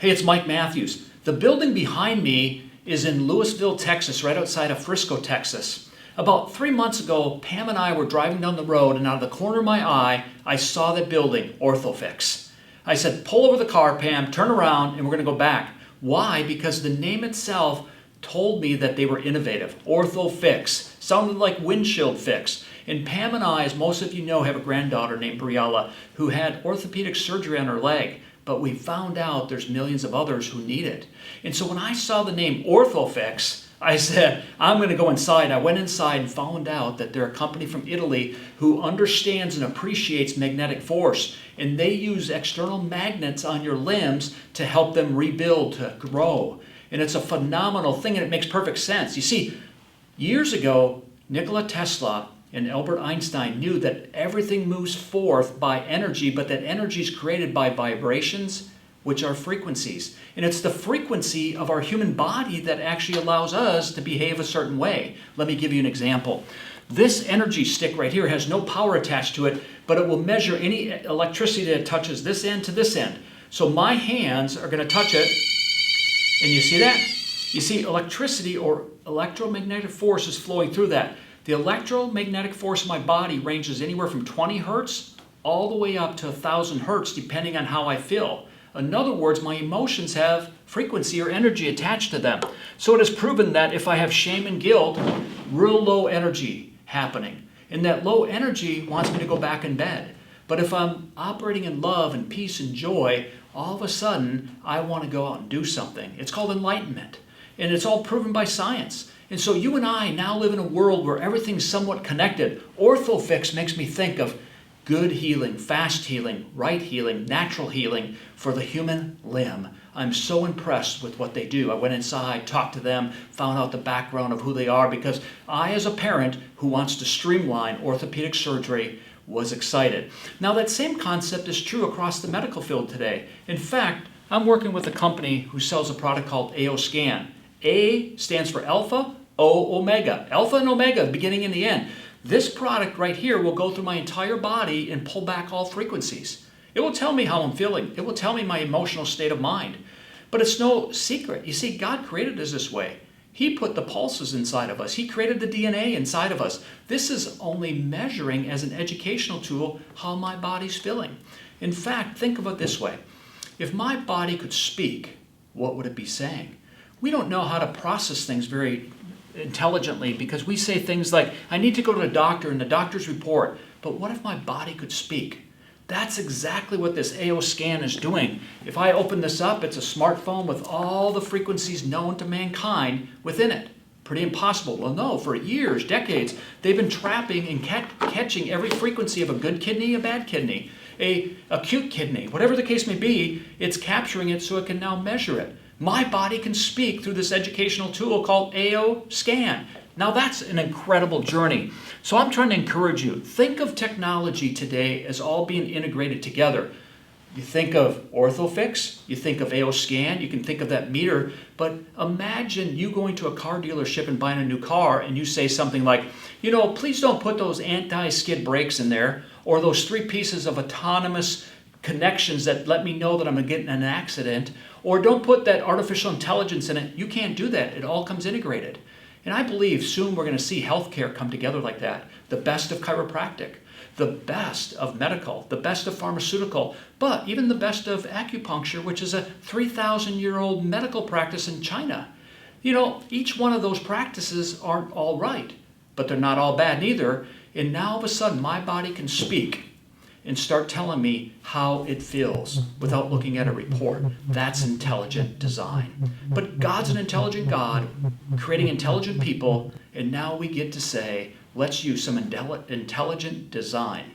Hey, it's Mike Matthews. The building behind me is in Lewisville, Texas, right outside of Frisco, Texas. About 3 months ago, Pam and I were driving down the road, and out of the corner of my eye, I saw the building, Orthofix. I said, pull over the car, Pam, turn around, and we're going to go back. Why? Because the name itself told me that they were innovative. Orthofix. Sounded like windshield fix. And Pam and I, as most of you know, have a granddaughter named Briella who had orthopedic surgery on her leg. But we found out there's millions of others who need it. And so when I saw the name Orthofix, I said, I'm going to go inside. I went inside and found out that they're a company from Italy who understands and appreciates magnetic force. And they use external magnets on your limbs to help them rebuild, to grow. And it's a phenomenal thing, and it makes perfect sense. You see, years ago, Nikola Tesla and Albert Einstein knew that everything moves forth by energy, but that energy is created by vibrations, which are frequencies. And it's the frequency of our human body that actually allows us to behave a certain way. Let me give you an example. This energy stick right here has no power attached to it, but it will measure any electricity that touches this end to this end. So my hands are going to touch it, and you see that? You see, electricity or electromagnetic force is flowing through that. The electromagnetic force of my body ranges anywhere from 20 hertz all the way up to 1,000 hertz, depending on how I feel. In other words, my emotions have frequency or energy attached to them. So it is proven that if I have shame and guilt, real low energy happening. And that low energy wants me to go back in bed. But if I'm operating in love and peace and joy, all of a sudden, I want to go out and do something. It's called enlightenment. And it's all proven by science. And so you and I now live in a world where everything's somewhat connected. Orthofix makes me think of good healing, fast healing, right healing, natural healing for the human limb. I'm so impressed with what they do. I went inside, talked to them, found out the background of who they are, because I, as a parent who wants to streamline orthopedic surgery, was excited. Now, that same concept is true across the medical field today. In fact, I'm working with a company who sells a product called AO Scan. A stands for alpha, O omega. Alpha and omega, the beginning and the end. This product right here will go through my entire body and pull back all frequencies. It will tell me how I'm feeling. It will tell me my emotional state of mind. But it's no secret. You see, God created us this way. He put the pulses inside of us. He created the DNA inside of us. This is only measuring as an educational tool how my body's feeling. In fact, think of it this way. If my body could speak, what would it be saying? We don't know how to process things very intelligently because we say things like, I need to go to the doctor and the doctor's report. But what if my body could speak? That's exactly what this AO Scan is doing. If I open this up, it's a smartphone with all the frequencies known to mankind within it. Pretty impossible. Well, no, for years, decades, they've been trapping and catching every frequency of a good kidney, a bad kidney, a acute kidney, whatever the case may be, it's capturing it so it can now measure it. My body can speak through this educational tool called AO Scan. Now that's an incredible journey. So I'm trying to encourage you, think of technology today as all being integrated together. You think of Orthofix, you think of AO Scan, you can think of that meter, but imagine you going to a car dealership and buying a new car and you say something like, please don't put those anti-skid brakes in there or those 3 pieces of autonomous connections that let me know that I'm getting in an accident, or don't put that artificial intelligence in it. You can't do that. It all comes integrated. And I believe soon we're going to see healthcare come together like that. The best of chiropractic, the best of medical, the best of pharmaceutical, but even the best of acupuncture, which is a 3,000-year-old medical practice in China. Each one of those practices aren't all right, but they're not all bad neither. And now all of a sudden my body can speak and start telling me how it feels without looking at a report. That's intelligent design. But God's an intelligent God, creating intelligent people, and now we get to say, let's use some intelligent design.